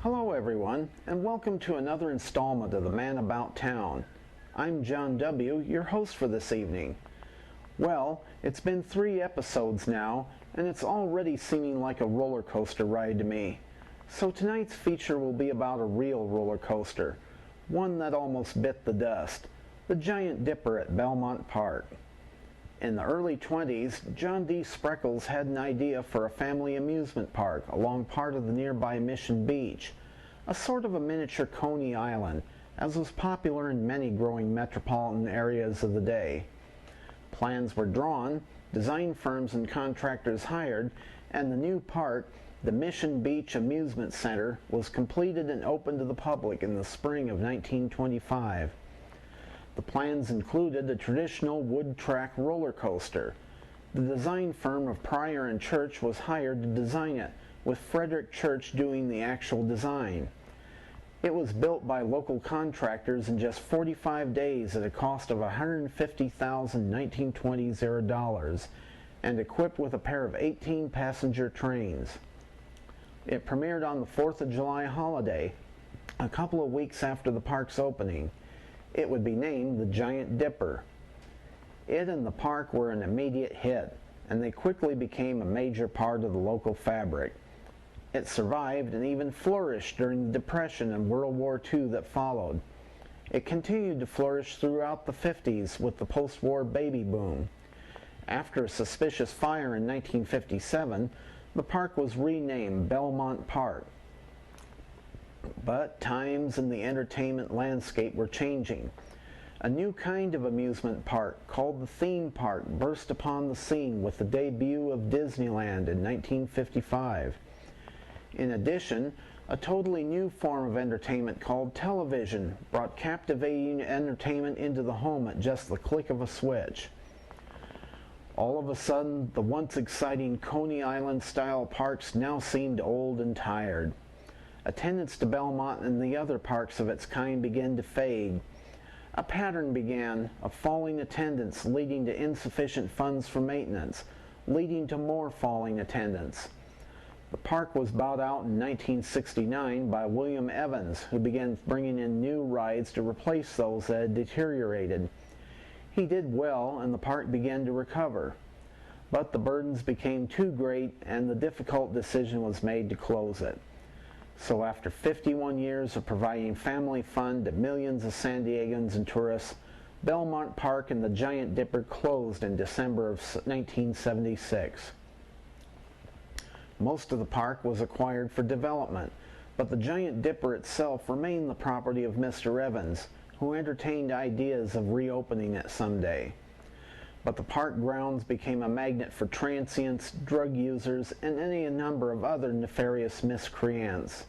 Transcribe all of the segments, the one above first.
Hello everyone, and welcome to another installment of The Man About Town. I'm John W., your host for this evening. Well, it's been 3 episodes now, and it's already seeming like a roller coaster ride to me. So tonight's feature will be about a real roller coaster, one that almost bit the dust, the Giant Dipper at Belmont Park. In the early 20s, John D. Spreckles had an idea for a family amusement park along part of the nearby Mission Beach, a sort of a miniature Coney Island, as was popular in many growing metropolitan areas of the day. Plans were drawn, design firms and contractors hired, and the new park, the Mission Beach Amusement Center, was completed and opened to the public in the spring of 1925. The plans included a traditional wood track roller coaster. The design firm of Pryor and Church was hired to design it, with Frederick Church doing the actual design. It was built by local contractors in just 45 days at a cost of $150,000 1920s dollars and equipped with a pair of 18-passenger trains. It premiered on the 4th of July holiday, a couple of weeks after the park's opening. It would be named the Giant Dipper. It and the park were an immediate hit, and they quickly became a major part of the local fabric. It survived and even flourished during the Depression and World War II that followed. It continued to flourish throughout the 50s with the post-war baby boom. After a suspicious fire in 1957, the park was renamed Belmont Park. But times and the entertainment landscape were changing. A new kind of amusement park called the theme park burst upon the scene with the debut of Disneyland in 1955. In addition, a totally new form of entertainment called television brought captivating entertainment into the home at just the click of a switch. All of a sudden, the once exciting Coney Island-style parks now seemed old and tired. Attendance to Belmont and the other parks of its kind began to fade. A pattern began of falling attendance leading to insufficient funds for maintenance, leading to more falling attendance. The park was bought out in 1969 by William Evans, who began bringing in new rides to replace those that had deteriorated. He did well, and the park began to recover. But the burdens became too great, and the difficult decision was made to close it. So after 51 years of providing family fun to millions of San Diegans and tourists, Belmont Park and the Giant Dipper closed in December of 1976. Most of the park was acquired for development, but the Giant Dipper itself remained the property of Mr. Evans, who entertained ideas of reopening it someday. But the park grounds became a magnet for transients, drug users, and any number of other nefarious miscreants.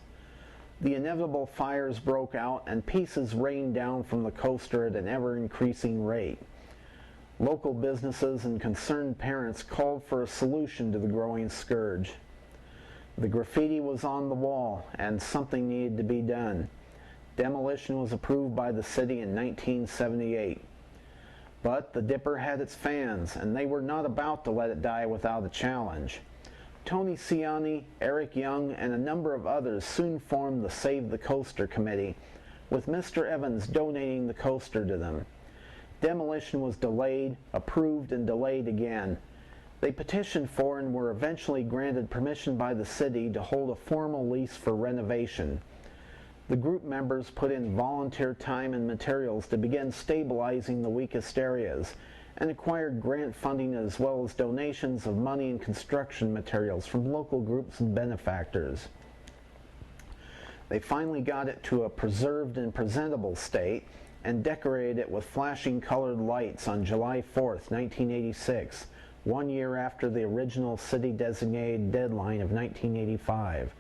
The inevitable fires broke out and pieces rained down from the coaster at an ever-increasing rate. Local businesses and concerned parents called for a solution to the growing scourge. The graffiti was on the wall, and something needed to be done. Demolition was approved by the city in 1978. But the Dipper had its fans, and they were not about to let it die without a challenge. Tony Ciani, Eric Young, and a number of others soon formed the Save the Coaster Committee, with Mr. Evans donating the coaster to them. Demolition was delayed, approved, and delayed again. They petitioned for and were eventually granted permission by the city to hold a formal lease for renovation. The group members put in volunteer time and materials to begin stabilizing the weakest areas, and acquired grant funding as well as donations of money and construction materials from local groups and benefactors. They finally got it to a preserved and presentable state and decorated it with flashing colored lights on July 4th, 1986, 1 year after the original city-designated deadline of 1985.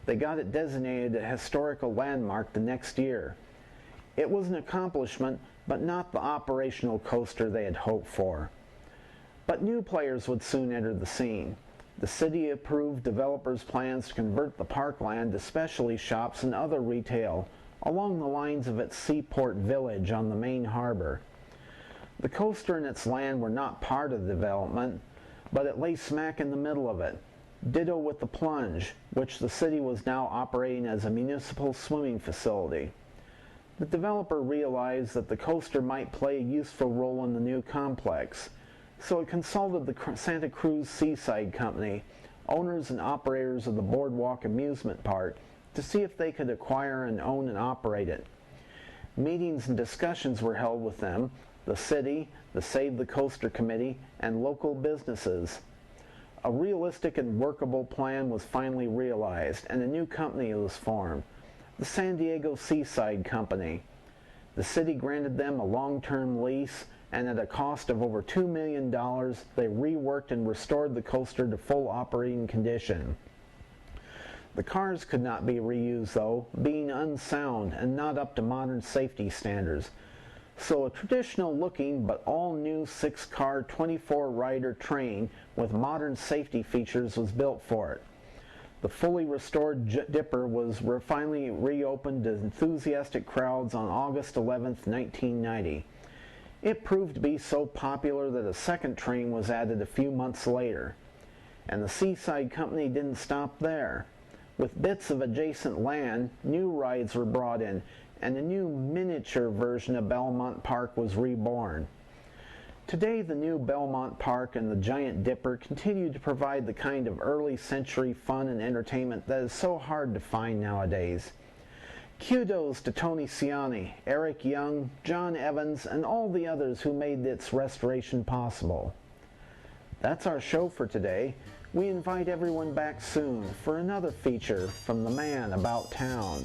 They got it designated a historical landmark the next year. It was an accomplishment, but not the operational coaster they had hoped for. But new players would soon enter the scene. The city approved developers' plans to convert the parkland to specialty shops and other retail along the lines of its seaport village on the main harbor. The coaster and its land were not part of the development, but it lay smack in the middle of it. Ditto with the plunge, which the city was now operating as a municipal swimming facility. The developer realized that the coaster might play a useful role in the new complex, so it consulted the Santa Cruz Seaside Company, owners and operators of the Boardwalk Amusement Park, to see if they could acquire and own and operate it. Meetings and discussions were held with them, the city, the Save the Coaster Committee, and local businesses. A realistic and workable plan was finally realized, and a new company was formed, the San Diego Seaside Company. The city granted them a long-term lease, and at a cost of over $2 million, they reworked and restored the coaster to full operating condition. The cars could not be reused though, being unsound and not up to modern safety standards. So a traditional looking but all new 6-car 24-rider train with modern safety features was built for it. The fully restored Dipper was finally reopened to enthusiastic crowds on August 11, 1990. It proved to be so popular that a second train was added a few months later. And the Seaside Company didn't stop there. With bits of adjacent land, new rides were brought in, and a new miniature version of Belmont Park was reborn. Today, the new Belmont Park and the Giant Dipper continue to provide the kind of early century fun and entertainment that is so hard to find nowadays. Kudos to Tony Ciani, Eric Young, John Evans, and all the others who made its restoration possible. That's our show for today. We invite everyone back soon for another feature from the man about town.